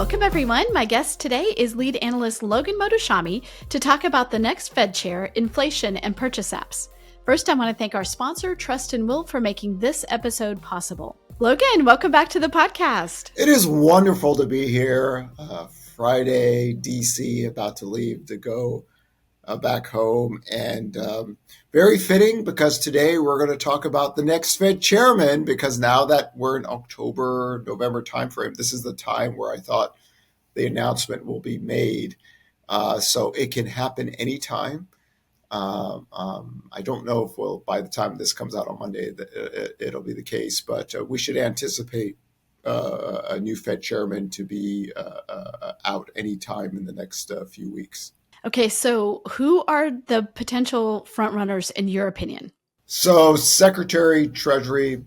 Welcome, everyone. My guest today is Lead Analyst Logan Mohtashami to talk about the next Fed chair, inflation, and purchase apps. First, I want to thank our sponsor, Trust and Will, for making this episode possible. Logan, welcome back to the podcast. It is wonderful to be here. Friday, DC, about to leave to go back home. And very fitting because today we're going to talk about the next Fed chairman, because now that we're in October, November timeframe, this is the time where I thought the announcement will be made. So it can happen anytime. I don't know if by the time this comes out on Monday, it'll be the case, but we should anticipate a new Fed chairman to be out anytime in the next few weeks. Okay, so who are the potential frontrunners in your opinion? So Secretary Treasury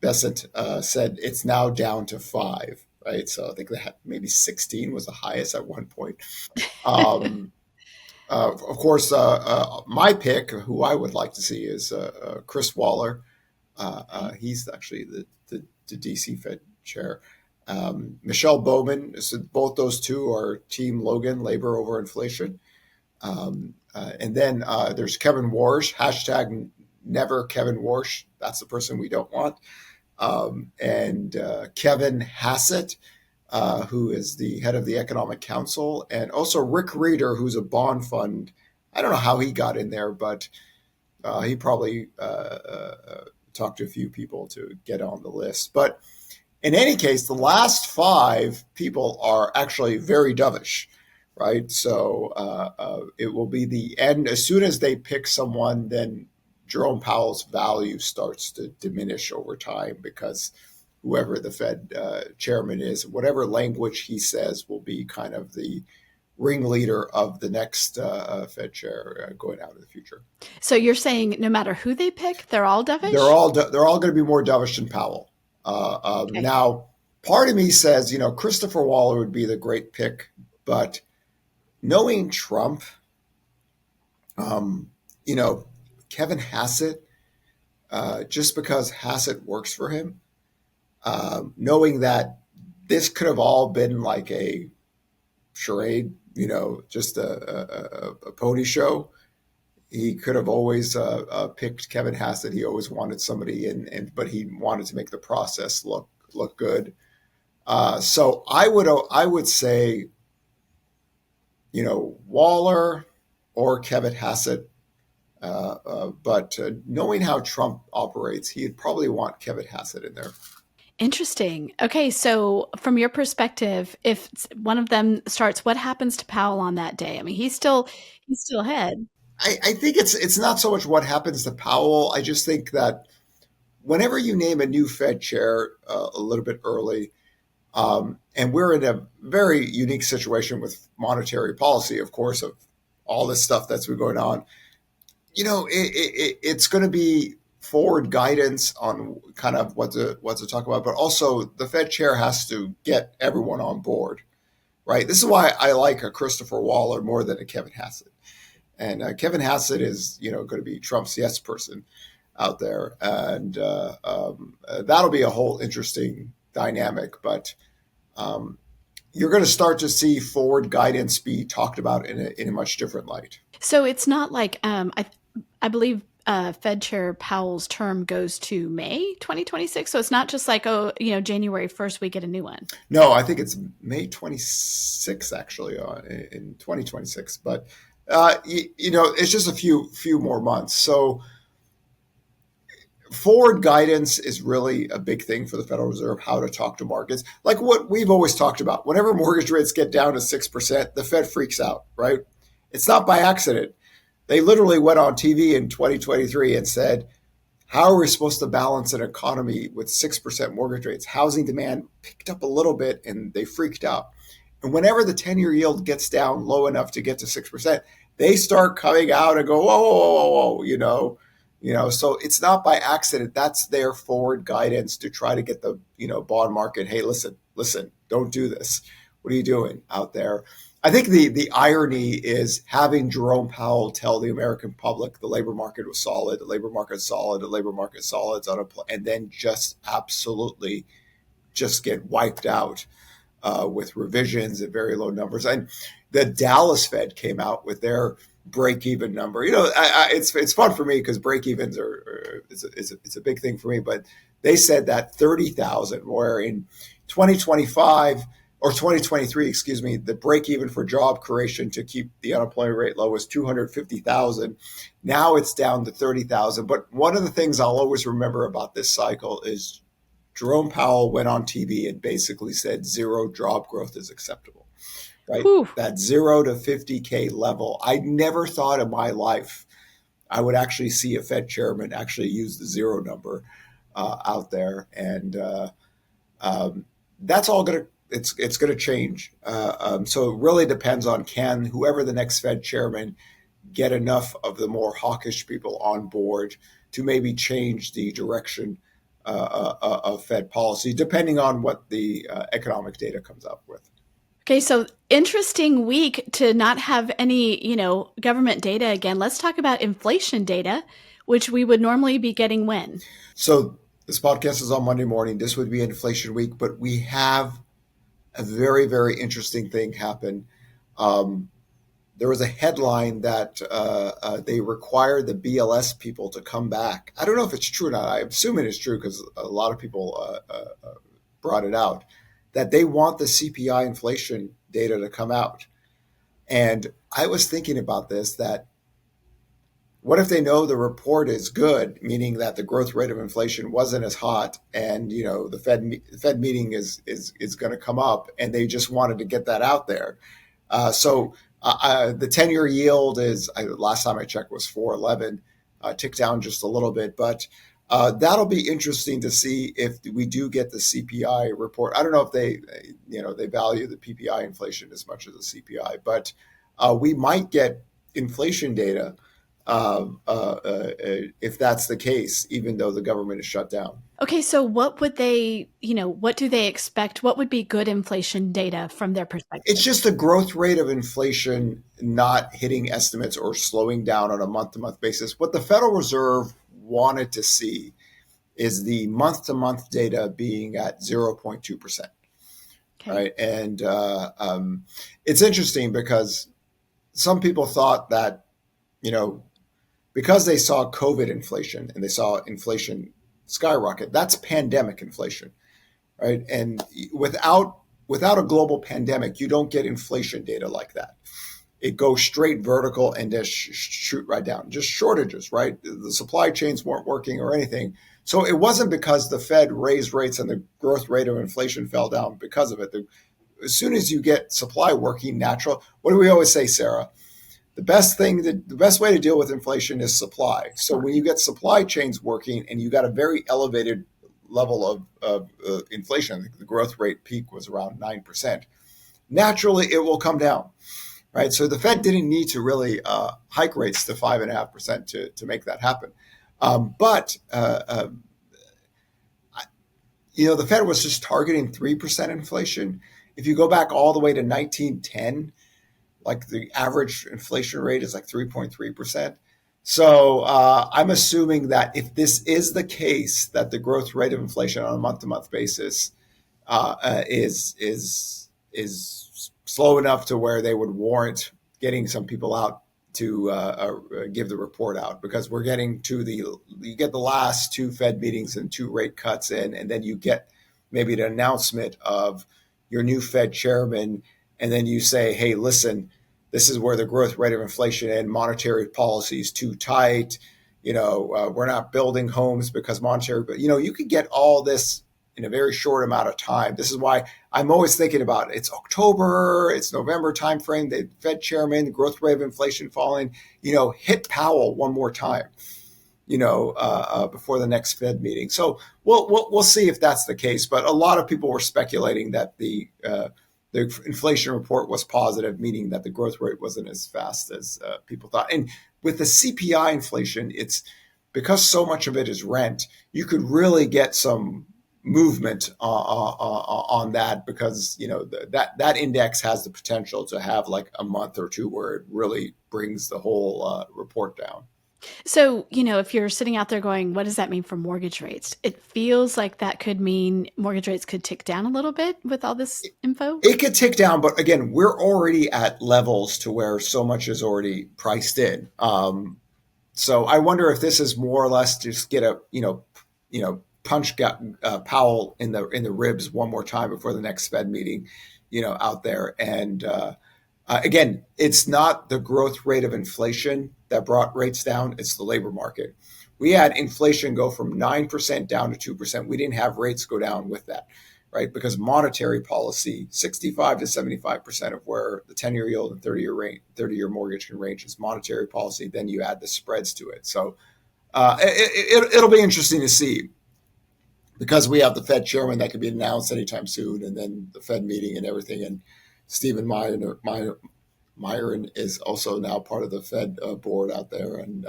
Bessent said it's now down to 5, right? So I think that maybe 16 was the highest at one point. Of course, my pick, who I would like to see, is Chris Waller. He's actually the DC Fed chair. Michelle Bowman, so both those two are Team Logan, labor over inflation. And then there's Kevin Warsh, hashtag never Kevin Warsh. That's the person we don't want. And Kevin Hassett, who is the head of the Economic Council, and also Rick Reeder, who's a bond fund. I don't know how he got in there, but he probably talked to a few people to get on the list. But in any case, the last 5 people are actually very dovish, right? So it will be the end. As soon as they pick someone, then Jerome Powell's value starts to diminish over time, because whoever the Fed chairman is, whatever language he says will be kind of the ringleader of the next Fed chair going out in the future. So you're saying no matter who they pick, they're all dovish? They're all going to be more dovish than Powell. Okay. Now, part of me says, Christopher Waller would be the great pick, but knowing Trump, Kevin Hassett, just because Hassett works for him, knowing that this could have all been like a charade, just a pony show. He could have always picked Kevin Hassett. He always wanted somebody but he wanted to make the process look good. So I would say, Waller or Kevin Hassett. But knowing how Trump operates, he'd probably want Kevin Hassett in there. Interesting. Okay, so from your perspective, if one of them starts, what happens to Powell on that day? I mean, he's still ahead. I think it's not so much what happens to Powell. I just think that whenever you name a new Fed chair a little bit early, and we're in a very unique situation with monetary policy, of course, of all this stuff that's been going on, it's going to be forward guidance on kind of what to talk about, but also the Fed chair has to get everyone on board, right? This is why I like a Christopher Waller more than a Kevin Hassett. And Kevin Hassett is, going to be Trump's yes person out there. And that'll be a whole interesting dynamic. But you're going to start to see forward guidance be talked about in a much different light. So it's not like, I believe Fed Chair Powell's term goes to May 2026. So it's not just like, January 1st, we get a new one. No, I think it's May 26th, actually, in 2026. But it's just a few more months. So forward guidance is really a big thing for the Federal Reserve, how to talk to markets. Like what we've always talked about. Whenever mortgage rates get down to 6%, the Fed freaks out, right? It's not by accident. They literally went on TV in 2023 and said, how are we supposed to balance an economy with 6% mortgage rates? Housing demand picked up a little bit and they freaked out. And whenever the 10-year yield gets down low enough to get to 6%, they start coming out and go, whoa. So it's not by accident. That's their forward guidance to try to get the, bond market. Hey, listen, don't do this. What are you doing out there? I think the irony is having Jerome Powell tell the American public the labor market was solid, the labor market's solid, the labor market's solid, and then just absolutely just get wiped out with revisions at very low numbers. And the Dallas Fed came out with their break-even number. It's fun for me because break-evens it's a big thing for me. But they said that 30,000, where in 2025 or 2023, excuse me, the break-even for job creation to keep the unemployment rate low was 250,000. Now it's down to 30,000. But one of the things I'll always remember about this cycle is Jerome Powell went on TV and basically said zero job growth is acceptable, right? Whew. That 0 to 50K level. I never thought in my life I would actually see a Fed chairman actually use the zero number out there. And that's all it's going to change. So it really depends on can whoever the next Fed chairman get enough of the more hawkish people on board to maybe change the direction of Fed policy, depending on what the economic data comes up with. Okay, so interesting week to not have any, government data again. Let's talk about inflation data, which we would normally be getting when? So this podcast is on Monday morning. This would be inflation week, but we have a very, very interesting thing happen. There was a headline that they required the BLS people to come back. I don't know if it's true or not. I assume it is true because a lot of people brought it out, that they want the CPI inflation data to come out. And I was thinking about this, that what if they know the report is good, meaning that the growth rate of inflation wasn't as hot, and the Fed meeting is going to come up, and they just wanted to get that out there. So the 10-year yield is, last time I checked, was 4.11, ticked down just a little bit, but that'll be interesting to see if we do get the CPI report. I don't know if they value the PPI inflation as much as the CPI, but we might get inflation data if that's the case, even though the government is shut down. Okay, so what would they, what do they expect? What would be good inflation data from their perspective? It's just the growth rate of inflation not hitting estimates or slowing down on a month-to-month basis. What the Federal Reserve wanted to see is the month-to-month data being at 0.2%. Okay. Right? And it's interesting because some people thought that, because they saw COVID inflation and they saw inflation skyrocket, that's pandemic inflation, right? And without a global pandemic, you don't get inflation data like that. It goes straight vertical and just shoot right down. Just shortages, right? The supply chains weren't working or anything. So it wasn't because the Fed raised rates and the growth rate of inflation fell down because of it. As soon as you get supply working natural, what do we always say, Sarah? The best way to deal with inflation is supply. So when you get supply chains working and you got a very elevated level of inflation, I think the growth rate peak was around 9%, naturally it will come down, right? So the Fed didn't need to really hike rates to 5.5% to make that happen. But the Fed was just targeting 3% inflation. If you go back all the way to 1910, like the average inflation rate is like 3.3%. So I'm assuming that if this is the case, that the growth rate of inflation on a month-to-month basis is slow enough to where they would warrant getting some people out to give the report out, because we're getting to you get the last two Fed meetings and two rate cuts in, and then you get maybe the announcement of your new Fed chairman. And then you say, hey, listen, this is where the growth rate of inflation and monetary policy is too tight. We're not building homes because monetary, but you could get all this in a very short amount of time. This is why I'm always thinking about it. It's October, it's November timeframe. The Fed chairman, the growth rate of inflation falling, hit Powell one more time, before the next Fed meeting. So we'll see if that's the case. But a lot of people were speculating that the inflation report was positive, meaning that the growth rate wasn't as fast as people thought. And with the CPI inflation, it's because so much of it is rent, you could really get some movement on that, because that index has the potential to have like a month or two where it really brings the whole report down. So, if you're sitting out there going, what does that mean for mortgage rates? It feels like that could mean mortgage rates could tick down a little bit with all this info. It could tick down, but again, we're already at levels to where so much is already priced in. So I wonder if this is more or less just get a punch Powell in the ribs one more time before the next Fed meeting, out there. And again, it's not the growth rate of inflation that brought rates down; it's the labor market. We had inflation go from 9% down to 2%. We didn't have rates go down with that, right? Because monetary policy, 65 to 75% of where the 10-year yield and 30-year mortgage can range is monetary policy. Then you add the spreads to it. So it'll be interesting to see, because we have the Fed chairman that could be announced anytime soon, and then the Fed meeting and everything. And Stephen Myron is also now part of the Fed board out there. And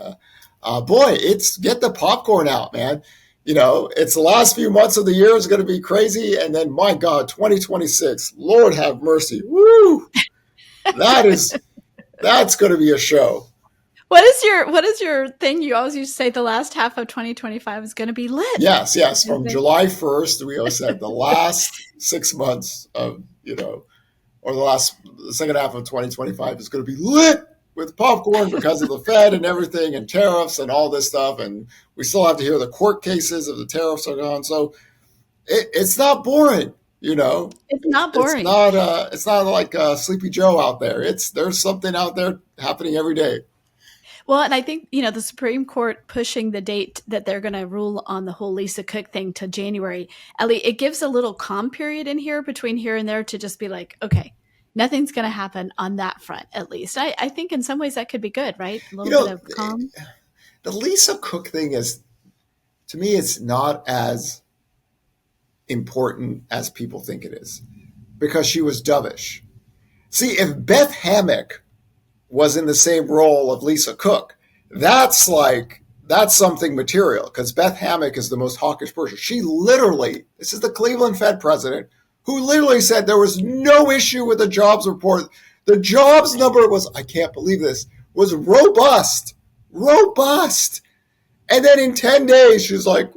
boy, it's get the popcorn out, man. It's the last few months of the year is going to be crazy. And then, my God, 2026, Lord have mercy. Woo! That's going to be a show. What is your thing? You always used to say the last half of 2025 is going to be lit. Yes. From July 1st, we always said the last 6 months of, or the second half of 2025 is going to be lit with popcorn because of the Fed and everything and tariffs and all this stuff. And we still have to hear the court cases of the tariffs are gone. So it's not boring, It's not boring. It's not like Sleepy Joe out there. There's something out there happening every day. Well, and I think, the Supreme Court pushing the date that they're going to rule on the whole Lisa Cook thing to January, Ellie, it gives a little calm period in here between here and there to just be like, okay, nothing's going to happen on that front, at least. I think in some ways that could be good, right? A little bit of calm. The Lisa Cook thing is, to me, it's not as important as people think it is, because she was dovish. See, if Beth Hammock was in the same role of Lisa Cook, that's something material, because Beth Hammock is the most hawkish person. She literally, this is the Cleveland Fed president, who literally said there was no issue with the jobs report. The jobs number was, I can't believe this, was robust. And then in 10 days, she's like,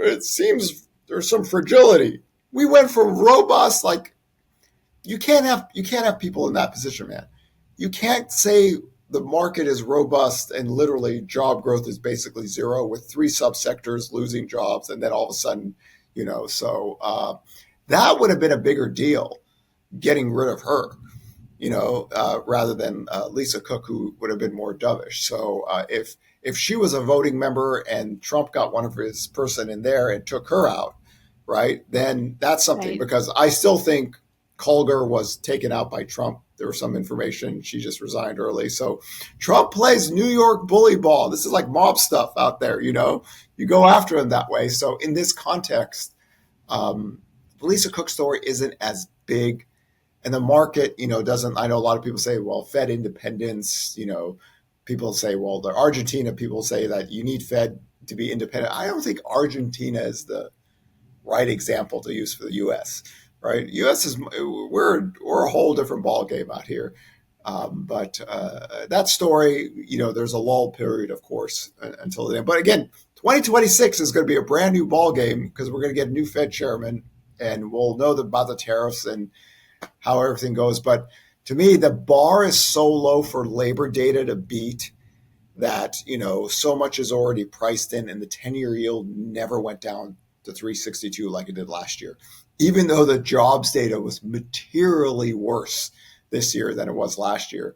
it seems there's some fragility. We went from robust, like, you can't have people in that position, man. You can't say the market is robust and literally job growth is basically zero with 3 subsectors losing jobs. And then all of a sudden, so that would have been a bigger deal, getting rid of her, rather than Lisa Cook, who would have been more dovish. So if she was a voting member and Trump got one of his person in there and took her out, right, then that's something. Right. Because I still think Colger was taken out by Trump. There was some information. She just resigned early. So Trump plays New York bully ball. This is like mob stuff out there, you go after him that way. So in this context, the Lisa Cook story isn't as big. And the market, doesn't, I know a lot of people say, well, Fed independence, people say, well, the Argentina, people say that you need Fed to be independent. I don't think Argentina is the right example to use for the U.S., right? U.S. is, we're a whole different ball game out here. But that story, there's a lull period, of course, until then. But again, 2026 is going to be a brand new ball game, because we're going to get a new Fed chairman, and we'll know about the tariffs and how everything goes. But to me, the bar is so low for labor data to beat that, so much is already priced in, and the 10-year yield never went down to 362 like it did last year, even though the jobs data was materially worse this year than it was last year.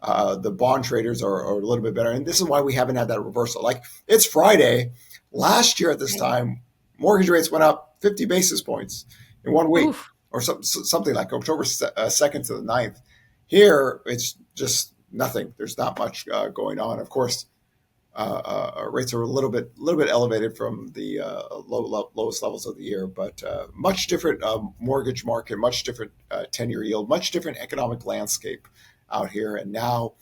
The bond traders are a little bit better. And this is why we haven't had that reversal. Like, it's Friday. Last year at this time, mortgage rates went up 50 basis points in 1 week. Oof. Or something like October 2nd to the 9th. Here, it's just nothing. There's not much going on. Of course, rates are a little bit elevated from the lowest levels of the year, but much different mortgage market, much different 10-year yield, much different economic landscape out here. And now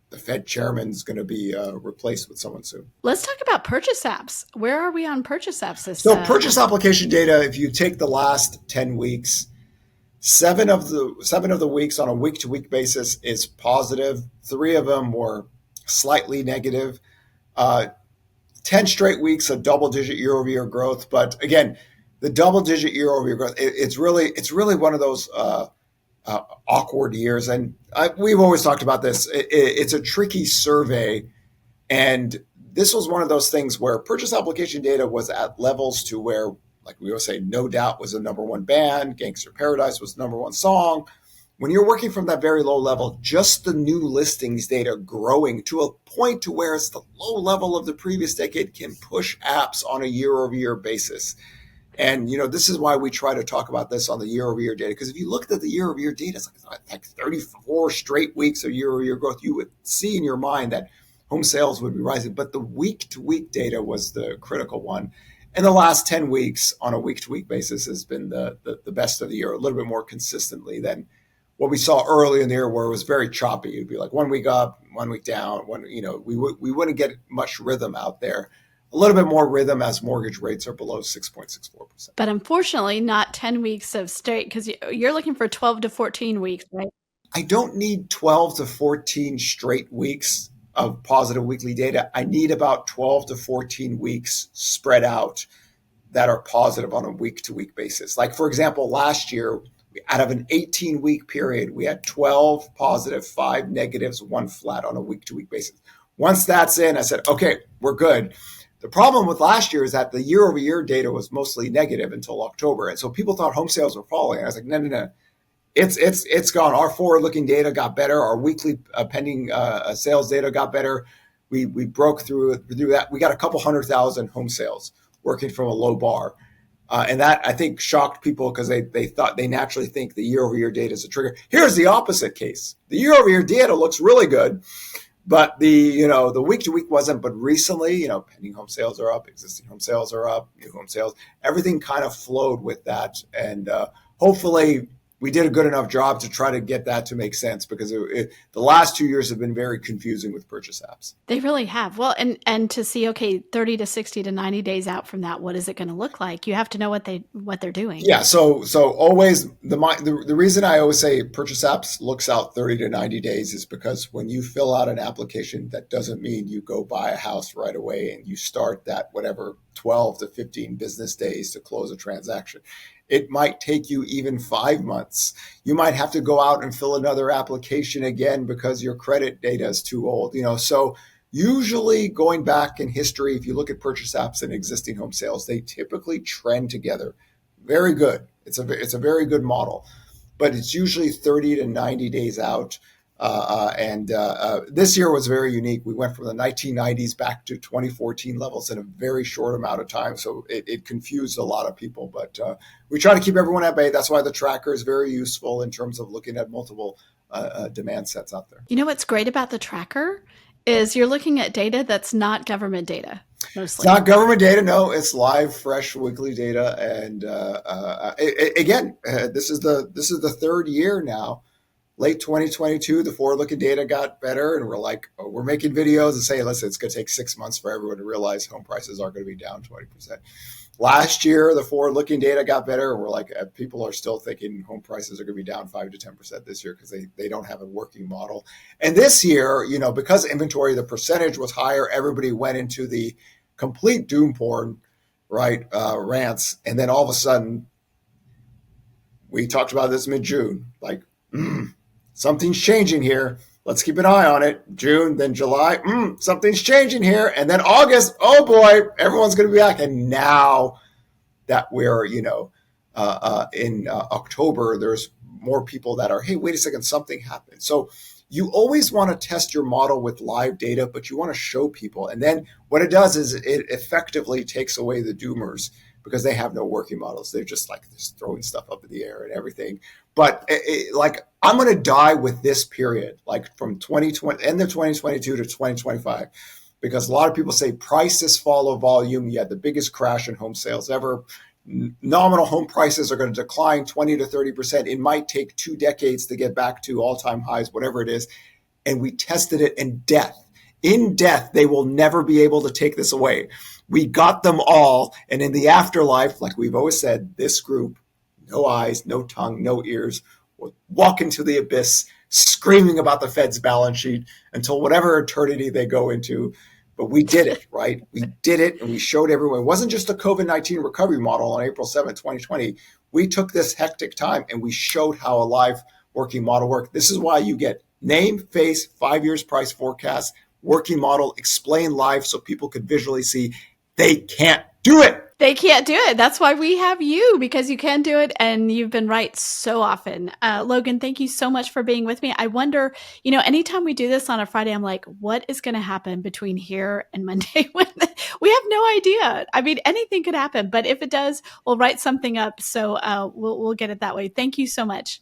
the Fed chairman is going to be replaced with someone soon. Let's talk about purchase apps. Where are we on purchase apps? So purchase application data, if you take the last 10 weeks, seven of the weeks on a week-to-week basis is positive. 3 of them were slightly negative. 10 straight weeks of double-digit year-over-year growth. But again, the double-digit year-over-year growth, it's really one of those awkward years. And we've always talked about this. It's a tricky survey. And this was one of those things where purchase application data was at levels to where, like we always say, No Doubt was the number one band, Gangster Paradise was the number one song. When you're working from that very low level, just the new listings data growing to a point to where it's the low level of the previous decade can push apps on a year-over-year basis. And, this is why we try to talk about this on the year-over-year data. Because if you looked at the year-over-year data, it's like 34 straight weeks of year-over-year growth. You would see in your mind that home sales would be rising. But the week-to-week data was the critical one. And the last 10 weeks on a week-to-week basis has been the best of the year, a little bit more consistently than what we saw early in the year, where it was very choppy. It'd be like 1 week up, 1 week down. We wouldn't get much rhythm out there. A little bit more rhythm as mortgage rates are below 6.64%. But unfortunately, not 10 weeks of straight, because you're looking for 12 to 14 weeks, right? I don't need 12 to 14 straight weeks of positive weekly data. I need about 12 to 14 weeks spread out that are positive on a week-to-week basis. Like, for example, last year, out of an 18-week period, we had 12 positive, 5 negatives, 1 flat on a week-to-week basis. Once that's in, I said, okay, we're good. The problem with last year is that the year-over-year data was mostly negative until October. And so people thought home sales were falling. And I was like, no. It's gone. Our forward-looking data got better. Our weekly pending sales data got better. We broke through that. We got a couple 100,000 home sales working from a low bar. And that, I think, shocked people because they naturally think the year-over-year data is a trigger. Here's the opposite case. The year-over-year data looks really good, but the week-to-week wasn't. But recently, pending home sales are up, existing home sales are up, new home sales. Everything kind of flowed with that. And hopefully we did a good enough job to try to get that to make sense, because the last 2 years have been very confusing with purchase apps. They really have. Well, and to see, okay, 30 to 60 to 90 days out from that, what is it going to look like? You have to know what they're doing. Yeah. So always the reason I always say purchase apps looks out 30 to 90 days is because when you fill out an application, that doesn't mean you go buy a house right away and you start that 12 to 15 business days to close a transaction. It might take you even 5 months. You might have to go out and fill another application again because your credit data is too old. So usually, going back in history, if you look at purchase apps and existing home sales, they typically trend together. Very good. It's a very good model, but it's usually 30 to 90 days out. This year was very unique. We went from the 1990s back to 2014 levels in a very short amount of time. So it confused a lot of people, but we try to keep everyone at bay. That's why the tracker is very useful in terms of looking at multiple demand sets out there. What's great about the tracker is you're looking at data that's not government data. Mostly. It's not government data. No, it's live, fresh, weekly data. And again, this is the third year now. Late 2022, the forward-looking data got better, and we're making videos and saying, listen, it's going to take 6 months for everyone to realize home prices are going to be down 20%. Last year, the forward-looking data got better, and we're people are still thinking home prices are going to be down 5 to 10% this year because they don't have a working model. And this year, because inventory, the percentage was higher, everybody went into the complete doom porn, right, rants, and then all of a sudden, we talked about this mid-June, something's changing here. Let's keep an eye on it. June, then July, something's changing here. And then August, oh boy, everyone's going to be back. And now that we're, in October, there's more people that are, hey, wait a second, something happened. So you always want to test your model with live data, but you want to show people. And then what it does is it effectively takes away the doomers, because they have no working models. They're just throwing stuff up in the air and everything. But I'm going to die with this period, from 2020, end of 2022 to 2025, because a lot of people say prices follow volume. You had the biggest crash in home sales ever. Nominal home prices are going to decline 20 to 30%. It might take 2 decades to get back to all-time highs, whatever it is. And we tested it in death. In death, they will never be able to take this away. We got them all. And in the afterlife, like we've always said, this group, no eyes, no tongue, no ears, will walk into the abyss screaming about the Fed's balance sheet until whatever eternity they go into. but we did it, right? We did it, and we showed everyone. It wasn't just a COVID-19 recovery model on April 7th, 2020. We took this hectic time and we showed how a live working model worked. This is why you get name, face, 5 years price forecast, working model, explain live so people could visually see they can't do it. They can't do it. That's why we have you, because you can do it, and you've been right so often. Logan, thank you so much for being with me. I wonder, anytime we do this on a Friday, I'm like, what is going to happen between here and Monday? We have no idea. I mean, anything could happen, but if it does, we'll write something up. So we'll get it that way. Thank you so much.